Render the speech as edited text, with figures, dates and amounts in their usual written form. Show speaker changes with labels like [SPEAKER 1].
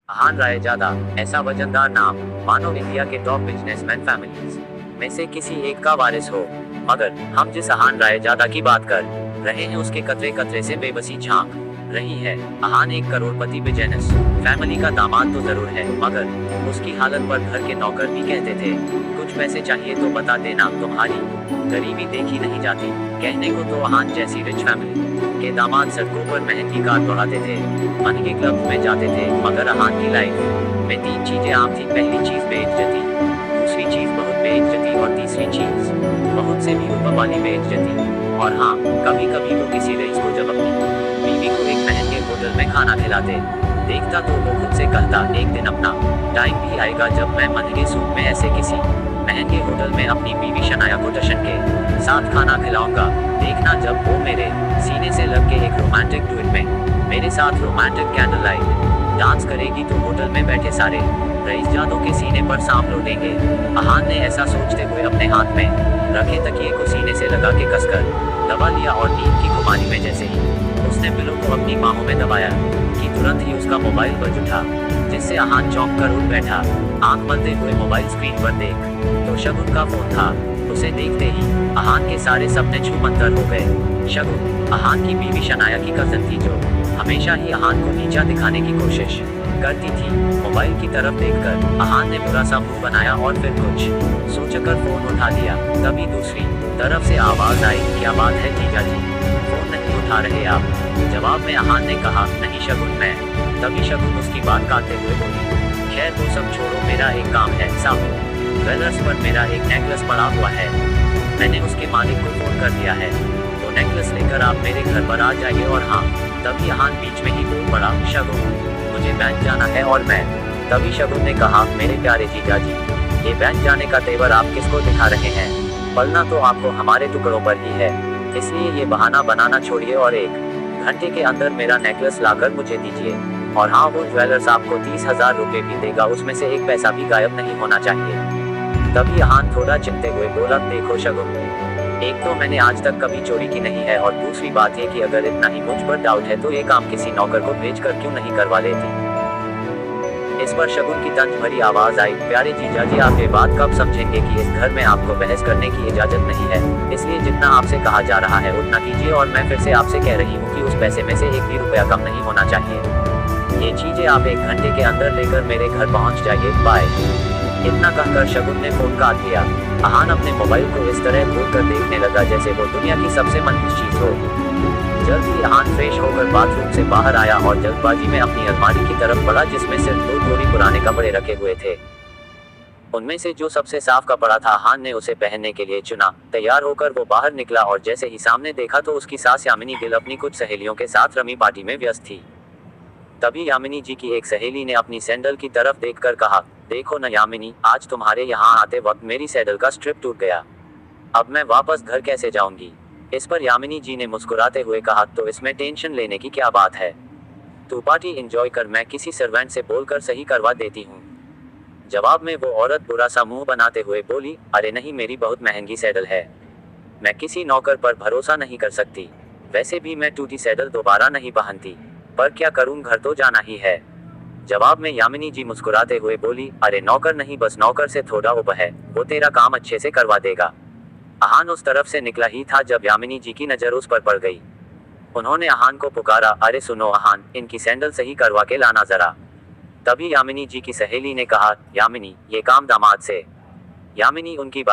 [SPEAKER 1] अहान रायजादा, ऐसा वजनदार नाम मानो इंडिया के टॉप बिजनेसमैन फैमिलीज में से किसी एक का वारिस हो। मगर हम जिस अहान रायजादा की बात कर रहे हैं उसके कतरे कतरे से बेबसी झांक रही है। अहान एक करोड़पति बिजनेस फैमिली का दामाद तो जरूर है, मगर उसकी हालत पर घर के नौकर भी कहते थे, कुछ पैसे चाहिए तो बता देना, तुम्हारी गरीबी देखी नहीं जाती। कहने को तो अहान जैसी रिच फैमिली के दामाद सड़कों पर महंगी कार दौड़ाते थे, महंगे क्लब में जाते थे, मगर अहान की लाइफ में तीन चीजें आम थी। पहली चीज बेइज्जती, दूसरी चीज बहुत बेइज्जती और तीसरी चीज बहुत से भी ऊपर वाली बेइज्जती। और हाँ, कभी कभी वो किसी रईस को जब अपनी बीवी को एक महंगे होटल में खाना खिलाते देखता तो वो खुद से कहता, एक दिन अपना टाइम भी आएगा जब मैं महंगे सूट में ऐसे किसी महंगे होटल में अपनी बीवी शनाया को टशन के साथ खाना खिलाऊंगा। देखना जब वो मेरे सीने से लग के एक रोमांटिक डुएट में मेरे साथ रोमांटिक कैंडल लाइट डांस करेगी तो होटल में बैठे सारे रईसजादों के सीने पर सांप लौटेंगे। अहान ने ऐसा सोचते हुए अपने हाथ में रखे तकिए को सीने से लगा के कसकर दबा लिया और नींद की खुमारी में जैसे ही उसने पिलो को अपनी बाहों में दबाया कि तुरंत ही उसका मोबाइल बज उठा, जिससे अहान चौंक कर उठ बैठा। आंख मलते हुए मोबाइल स्क्रीन पर देख तो शगुन का फोन था। उसे देखते ही अहान के सारे सपने छूमंतर हो गए। शगुन अहान की बीवी शनाया की कजन थी, जो हमेशा ही अहान को नीचा दिखाने की कोशिश करती थी। मोबाइल की तरफ देखकर अहान ने बुरा सा मुंह बनाया और फिर कुछ सोचकर फोन उठा लिया। तभी दूसरी तरफ से आवाज आई, क्या बात है जीजा जी, फोन नहीं उठा रहे आप? जवाब में अहान ने कहा, नहीं शगुन मैं। तभी शगुन उसकी बात काटते हुए बोली, खैर वो सब छोड़ो, मेरा एक काम है साहब, ज्वेलर्स पर मेरा एक नेकलेस पड़ा हुआ है, मैंने उसके मालिक को फोन कर दिया है, तो नेकलेस लेकर आप मेरे घर पर आ जाइए। और हाँ, तभी अहान बीच में ही बोल पड़ा, शगुन मुझे बैंक जाना है और मैं। तभी शगुन ने कहा, मेरे प्यारे जीजा जी, ये बैंक जाने का तेवर आप किसको दिखा रहे हैं? पलना तो आपको हमारे टुकड़ों पर ही है, इसलिए ये बहाना बनाना छोड़िए और 1 घंटे के अंदर मेरा नेकलेस लाकर मुझे दीजिए। और हाँ, वो ज्वेलर्स आपको 30,000 रुपए भी देगा, उसमें से एक पैसा भी गायब नहीं होना चाहिए। तभी अहान थोड़ा चिंते हुए बोला, देखो शगुन, एक तो मैंने आज तक कभी चोरी की नहीं है और दूसरी बात ये कि अगर इतना ही मुझ पर डाउट है तो ये काम किसी नौकर को भेजकर क्यों नहीं करवा लेती। इस पर शगुन की तंज भरी आवाज आई, प्यारे जीजा जी, आप ये बात कब समझेंगे कि इस घर में आपको बहस करने की इजाजत नहीं है, इसलिए जितना आपसे कहा जा रहा है उतना कीजिए। और मैं फिर से आपसे कह रही हूँ कि उस पैसे में से 1 भी रुपया कम नहीं होना चाहिए। ये चीजें आप 1 घंटे के अंदर लेकर मेरे घर पहुँच जाइए, बाय। इतना कहकर शगुन ने फोन काट दिया। अहान अपने मोबाइल को इस तरह घूर कर देखने लगा जैसे वो दुनिया की सबसे मनहूस चीज हो। जल्द ही अहान फ्रेश होकर बाथरूम से बाहर आया और जल्दबाजी में अपनी अलमारी की तरफ बढ़ा, जिसमें सिर्फ 2 जोड़ी पुराने कपड़े रखे हुए थे। उनमें से जो सबसे साफ कपड़ा था अहान ने उसे पहनने के लिए चुना। तैयार होकर वो बाहर निकला और जैसे ही सामने देखा तो उसकी सास यामिनी गिल अपनी कुछ सहेलियों के साथ रमी पार्टी में व्यस्त थी। तभी यामिनी जी की एक सहेली ने अपनी सैंडल की तरफ देखकर कहा, देखो न यामिनी, आज तुम्हारे यहाँ आते वक्त मेरी सैंडल का स्ट्रिप टूट गया, अब मैं वापस घर कैसे जाऊंगी? इस पर यामिनी जी ने मुस्कुराते हुए कहा, तो इसमें टेंशन लेने की क्या बात है, तू पार्टी एंजॉय कर, मैं किसी सर्वेंट से बोलकर सही करवा देती हूँ। जवाब में वो औरत बुरा सा मुंह बनाते हुए बोली, अरे नहीं, मेरी बहुत महंगी सैंडल है, मैं किसी नौकर पर भरोसा नहीं कर सकती, वैसे भी मैं टूटी सैंडल दोबारा नहीं पहनती, पर क्या करूं, घर तो जाना ही है। जवाब में यामिनी जी मुस्कुराते हुए बोली, अरे नौकर नहीं, बस नौकर से थोड़ा ऊपर है, वो तेरा काम अच्छे से करवा देगा। अहान उस तरफ से निकला ही था जब यामिनी जी की नजर उस पर पड़ गई। उन्होंने अहान को पुकारा, अरे सुनो अहान, इनकी सैंडल सही करवा के लाना जरा। तभी यामिनी जी की सहेली ने कहा, यामिनी, ये काम दामाद से। यामिनी उनकी